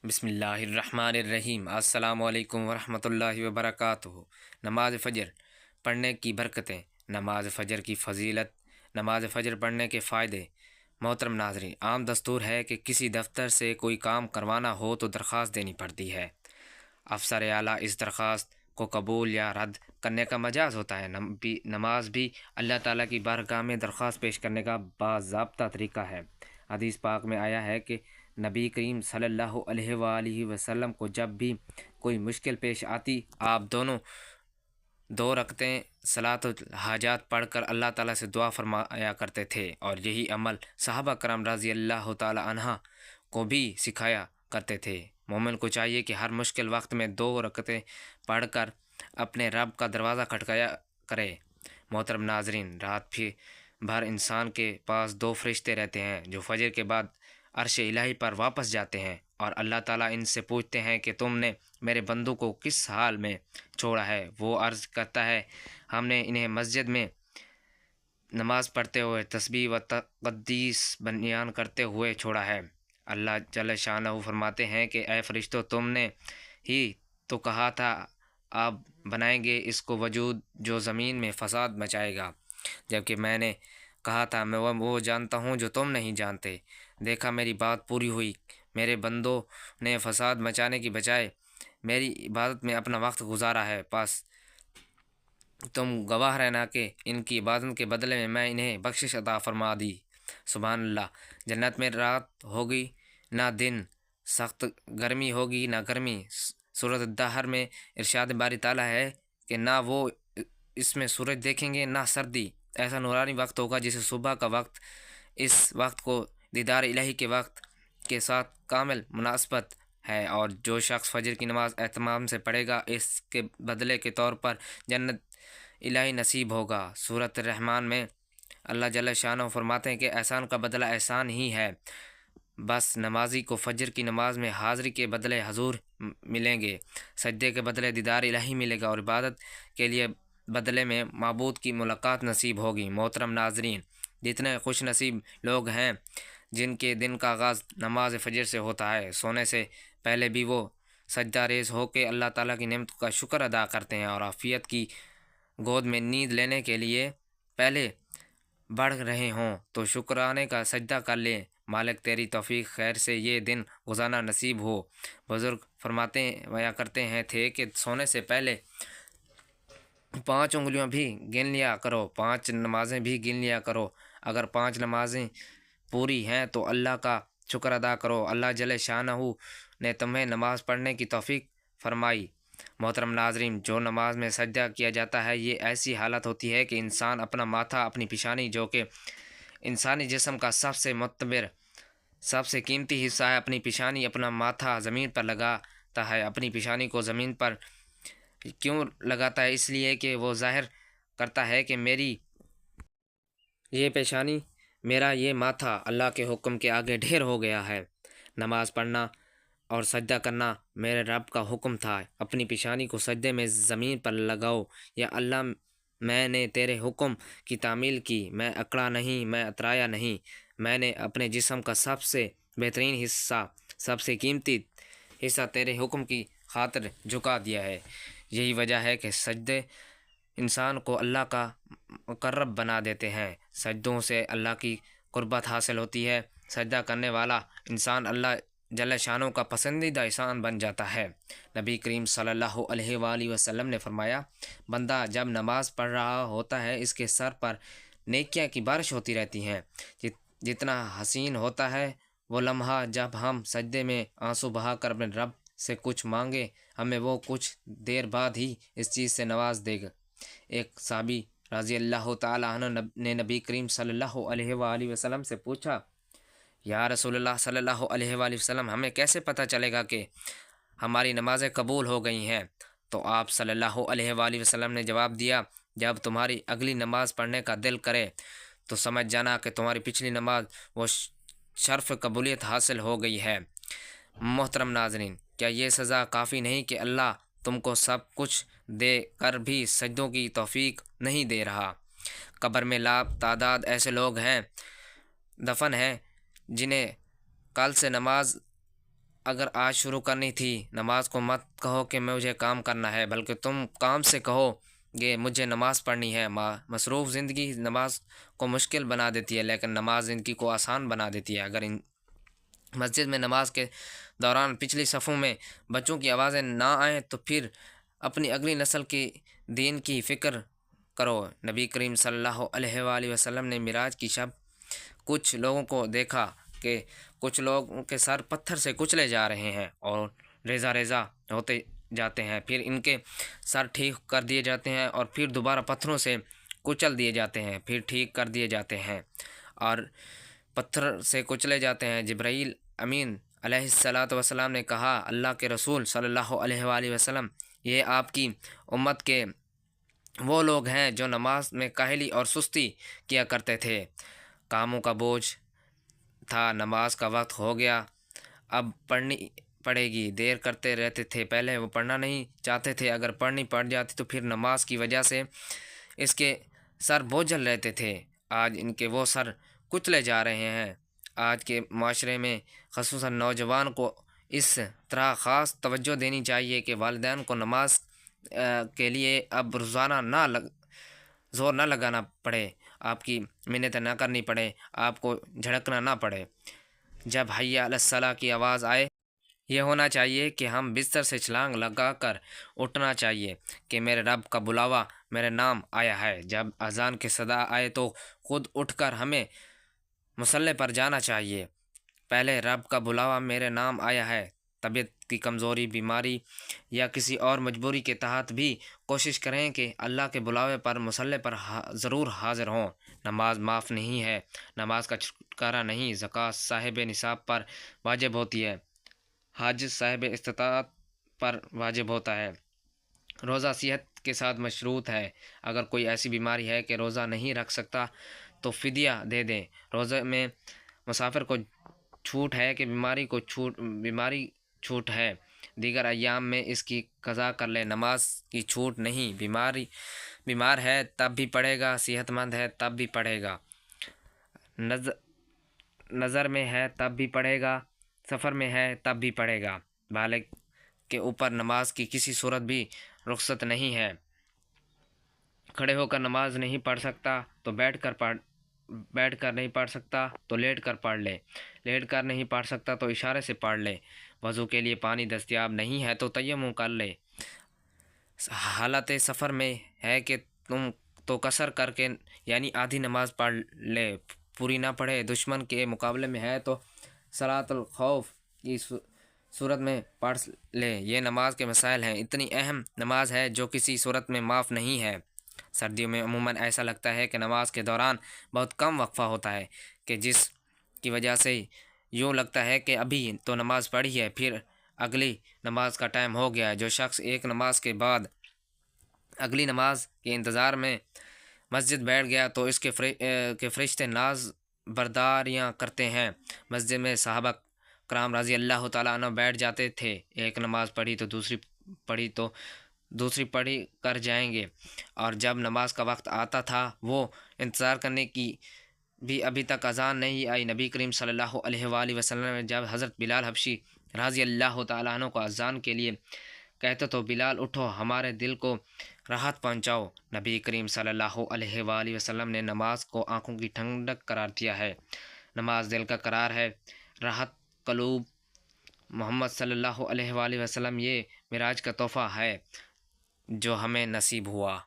بسم اللہ الرحمن الرحیم۔ السلام علیکم ورحمۃ اللہ وبرکاتہ۔ نماز فجر پڑھنے کی برکتیں، نماز فجر کی فضیلت، نماز فجر پڑھنے کے فائدے۔ محترم ناظرین، عام دستور ہے کہ کسی دفتر سے کوئی کام کروانا ہو تو درخواست دینی پڑتی ہے۔ افسر اعلیٰ اس درخواست کو قبول یا رد کرنے کا مجاز ہوتا ہے۔ نماز بھی اللہ تعالیٰ کی بارگاہ میں درخواست پیش کرنے کا باضابطہ طریقہ ہے۔ حدیث پاک میں آیا ہے کہ نبی کریم صلی اللہ علیہ وآلہ وسلم کو جب بھی کوئی مشکل پیش آتی، آپ دو رکعتیں صلاۃ الحاجات پڑھ کر اللہ تعالیٰ سے دعا فرمایا کرتے تھے، اور یہی عمل صحابہ کرام رضی اللہ تعالیٰ عنہ کو بھی سکھایا کرتے تھے۔ مومن کو چاہیے کہ ہر مشکل وقت میں 2 رکعتیں پڑھ کر اپنے رب کا دروازہ کھٹکایا کرے۔ محترم ناظرین، رات بھر انسان کے پاس 2 فرشتے رہتے ہیں جو فجر کے بعد عرش الہی پر واپس جاتے ہیں، اور اللہ تعالیٰ ان سے پوچھتے ہیں کہ تم نے میرے بندوں کو کس حال میں چھوڑا ہے؟ وہ عرض کرتا ہے، ہم نے انہیں مسجد میں نماز پڑھتے ہوئے تسبیح و تقدیس بیان کرتے ہوئے چھوڑا ہے۔ اللہ جل شانہ فرماتے ہیں کہ اے فرشتوں، تم نے ہی تو کہا تھا آپ بنائیں گے اس کو وجود جو زمین میں فساد مچائے گا، جبکہ میں نے کہا تھا میں وہ جانتا ہوں جو تم نہیں جانتے۔ دیکھا میری بات پوری ہوئی، میرے بندوں نے فساد مچانے کی بجائے میری عبادت میں اپنا وقت گزارا ہے، پس تم گواہ رہنا کہ ان کی عبادت کے بدلے میں انہیں بخشش عطا فرما دی۔ سبحان اللہ۔ جنت میں رات ہوگی نہ دن، سخت گرمی ہوگی نہ گرمی۔ سورۃ الدہر میں ارشاد باری تعالیٰ ہے کہ نہ وہ اس میں سورج دیکھیں گے نہ سردی۔ ایسا نورانی وقت ہوگا جسے صبح کا وقت، اس وقت کو دیدار الہی کے وقت کے ساتھ کامل مناسبت ہے، اور جو شخص فجر کی نماز اہتمام سے پڑھے گا اس کے بدلے کے طور پر جنت الہی نصیب ہوگا۔ سورۃ الرحمن میں اللہ جل شانہ فرماتے ہیں کہ احسان کا بدلہ احسان ہی ہے، بس نمازی کو فجر کی نماز میں حاضری کے بدلے حضور ملیں گے، سجدے کے بدلے دیدار الہی ملے گا، اور عبادت کے لیے بدلے میں معبود کی ملاقات نصیب ہوگی۔ محترم ناظرین، جتنے خوش نصیب لوگ ہیں جن کے دن کا آغاز نماز فجر سے ہوتا ہے، سونے سے پہلے بھی وہ سجدہ ریز ہو کے اللہ تعالیٰ کی نعمت کا شکر ادا کرتے ہیں، اور عافیت کی گود میں نیند لینے کے لیے پہلے بڑھ رہے ہوں تو شکرانے کا سجدہ کر لیں۔ مالک تیری توفیق خیر سے یہ دن گزارنا نصیب ہو۔ بزرگ فرماتے کرتے ہیں تھے کہ سونے سے پہلے 5 انگلیاں بھی گن لیا کرو، 5 نمازیں بھی گن لیا کرو۔ اگر 5 نمازیں پوری ہیں تو اللہ کا شکر ادا کرو، اللہ جل شانہ نے تمہیں نماز پڑھنے کی توفیق فرمائی۔ محترم ناظرین، جو نماز میں سجدہ کیا جاتا ہے یہ ایسی حالت ہوتی ہے کہ انسان اپنا ماتھا، اپنی پیشانی جو کہ انسانی جسم کا سب سے معتبر، سب سے قیمتی حصہ ہے، اپنی پیشانی، اپنا ماتھا زمین پر لگاتا ہے۔ اپنی پیشانی کو زمین پر کیوں لگاتا ہے؟ اس لیے کہ وہ ظاہر کرتا ہے کہ میری یہ پیشانی، میرا یہ ماتھا اللہ کے حکم کے آگے ڈھیر ہو گیا ہے۔ نماز پڑھنا اور سجدہ کرنا میرے رب کا حکم تھا، اپنی پیشانی کو سجدے میں زمین پر لگاؤ، یا اللہ میں نے تیرے حکم کی تعمیل کی، میں اکڑا نہیں، میں اترایا نہیں، میں نے اپنے جسم کا سب سے بہترین حصہ، سب سے قیمتی حصہ تیرے حکم کی خاطر جھکا دیا ہے۔ یہی وجہ ہے کہ سجدے انسان کو اللہ کا مقرب بنا دیتے ہیں، سجدوں سے اللہ کی قربت حاصل ہوتی ہے۔ سجدہ کرنے والا انسان اللہ جل شانہ کا پسندیدہ انسان بن جاتا ہے۔ نبی کریم صلی اللہ علیہ وآلہ وسلم نے فرمایا، بندہ جب نماز پڑھ رہا ہوتا ہے اس کے سر پر نیکیاں کی بارش ہوتی رہتی ہیں۔ جتنا حسین ہوتا ہے وہ لمحہ جب ہم سجدے میں آنسو بہا کر اپنے رب سے کچھ مانگے، ہمیں وہ کچھ دیر بعد ہی اس چیز سے نواز دے گا۔ ایک صحابی رضی اللہ تعالیٰ عنہ نے نبی کریم صلی اللہ علیہ وآلہ وسلم سے پوچھا، یا رسول اللہ صلی اللہ علیہ وآلہ وسلم، ہمیں کیسے پتہ چلے گا کہ ہماری نمازیں قبول ہو گئی ہیں؟ تو آپ صلی اللہ علیہ وآلہ وسلم نے جواب دیا، جب تمہاری اگلی نماز پڑھنے کا دل کرے تو سمجھ جانا کہ تمہاری پچھلی نماز وہ شرف قبولیت حاصل ہو گئی ہے۔ محترم ناظرین، کیا یہ سزا کافی نہیں کہ اللہ تم کو سب کچھ دے کر بھی سجدوں کی توفیق نہیں دے رہا؟ قبر میں تعداد ایسے لوگ ہیں دفن ہیں جنہیں کل سے نماز اگر آج شروع کرنی تھی نماز کو مت کہو کہ مجھے کام کرنا ہے، بلکہ تم کام سے کہو کہ مجھے نماز پڑھنی ہے۔ مصروف زندگی نماز کو مشکل بنا دیتی ہے، لیکن نماز زندگی کو آسان بنا دیتی ہے۔ اگر مسجد میں نماز کے دوران پچھلی صفوں میں بچوں کی آوازیں نہ آئیں تو پھر اپنی اگلی نسل کی دین کی فکر کرو۔ نبی کریم صلی اللہ علیہ وآلہ وسلم نے معراج کی شب کچھ لوگوں کو دیکھا کہ کچھ لوگوں کے سر پتھر سے کچلے جا رہے ہیں اور ریزہ ریزہ ہوتے جاتے ہیں، پھر ان کے سر ٹھیک کر دیے جاتے ہیں اور پھر دوبارہ پتھروں سے کچل دیے جاتے ہیں، پھر ٹھیک کر دیے جاتے ہیں اور پتھر سے کچلے جاتے ہیں۔ جبرائیل امین علیہ الصلاۃ والسلام نے کہا، اللہ کے رسول صلی اللہ علیہ وآلہ وسلم، یہ آپ کی امت کے وہ لوگ ہیں جو نماز میں کاہلی اور سستی کیا کرتے تھے، کاموں کا بوجھ تھا، نماز کا وقت ہو گیا، اب پڑھنی پڑے گی، دیر کرتے رہتے تھے۔ پہلے وہ پڑھنا نہیں چاہتے تھے، اگر پڑھنی پڑ جاتی تو پھر نماز کی وجہ سے اس کے سر بوجھل رہتے تھے، آج ان کے وہ سر کچلے جا رہے ہیں۔ آج کے معاشرے میں خصوصاً نوجوان کو اس طرح خاص توجہ دینی چاہیے کہ والدین کو نماز کے لیے اب روزانہ زور نہ لگانا پڑے، آپ کی منتیں نہ کرنی پڑے، آپ کو جھڑکنا نہ پڑے۔ جب حی علی الصلاۃ کی آواز آئے، یہ ہونا چاہیے کہ ہم بستر سے چھلانگ لگا کر اٹھنا چاہیے کہ میرے رب کا بلاوا میرے نام آیا ہے۔ جب اذان کی صدا آئے تو خود اٹھ کر ہمیں مصلی پر جانا چاہیے۔ پہلے رب کا بلاوا میرے نام آیا ہے، طبیعت کی کمزوری، بیماری یا کسی اور مجبوری کے تحت بھی کوشش کریں کہ اللہ کے بلاوے پر مصلی پر ضرور حاضر ہوں۔ نماز معاف نہیں ہے، نماز کا چھٹکارا نہیں، زکوٰۃ صاحب نصاب پر واجب ہوتی ہے، حج صاحب استطاعت پر واجب ہوتا ہے، روزہ صحت کے ساتھ مشروط ہے۔ اگر کوئی ایسی بیماری ہے کہ روزہ نہیں رکھ سکتا تو فدیہ دے دیں۔ روزے میں مسافر کو چھوٹ ہے کہ بیماری چھوٹ ہے، دیگر ایام میں اس کی قضا کر لے، نماز کی چھوٹ نہیں۔ بیمار ہے تب بھی پڑھے گا، صحت مند ہے تب بھی پڑھے گا، نظر میں ہے تب بھی پڑھے گا، سفر میں ہے تب بھی پڑھے گا۔ بالغ کے اوپر نماز کی کسی صورت بھی رخصت نہیں ہے، کھڑے ہو کر نماز نہیں پڑھ سکتا تو بیٹھ کر نہیں پڑھ سکتا تو لیٹ کر پڑھ لے، لیٹ کر نہیں پڑھ سکتا تو اشارے سے پڑھ لے، وضو کے لیے پانی دستیاب نہیں ہے تو تیمم کر لے، حالت سفر میں ہے کہ تم تو قصر کر کے یعنی آدھی نماز پڑھ لے، پوری نہ پڑھے، دشمن کے مقابلے میں ہے تو صلاۃ الخوف کی صورت میں پڑھ لے۔ یہ نماز کے مسائل ہیں، اتنی اہم نماز ہے جو کسی صورت میں معاف نہیں ہے۔ سردیوں میں عموماً ایسا لگتا ہے کہ نماز کے دوران بہت کم وقفہ ہوتا ہے، کہ جس کی وجہ سے یوں لگتا ہے کہ ابھی تو نماز پڑھی ہے، پھر اگلی نماز کا ٹائم ہو گیا ہے۔ جو شخص ایک نماز کے بعد اگلی نماز کے انتظار میں مسجد بیٹھ گیا تو اس کے فرشتے ناز برداریاں کرتے ہیں۔ مسجد میں صحابہ کرام رضی اللہ تعالیٰ عنہ بیٹھ جاتے تھے، ایک نماز پڑھی تو دوسری پڑھی کر جائیں گے، اور جب نماز کا وقت آتا تھا وہ انتظار کرنے کی بھی ابھی تک اذان نہیں آئی۔ نبی کریم صلی اللہ علیہ وآلہ وسلم نے جب حضرت بلال حبشی رضی اللہ تعالیٰ عنہ کو اذان کے لیے کہتے تو بلال اٹھو، ہمارے دل کو راحت پہنچاؤ، نبی کریم صلی اللہ علیہ وآلہ وسلم نے نماز کو آنکھوں کی ٹھنڈک قرار دیا ہے، نماز دل کا قرار ہے، راحت قلوب۔ محمد صلی اللہ علیہ وآلہ وسلم، یہ معراج کا تحفہ ہے جو ہمیں نصیب ہوا۔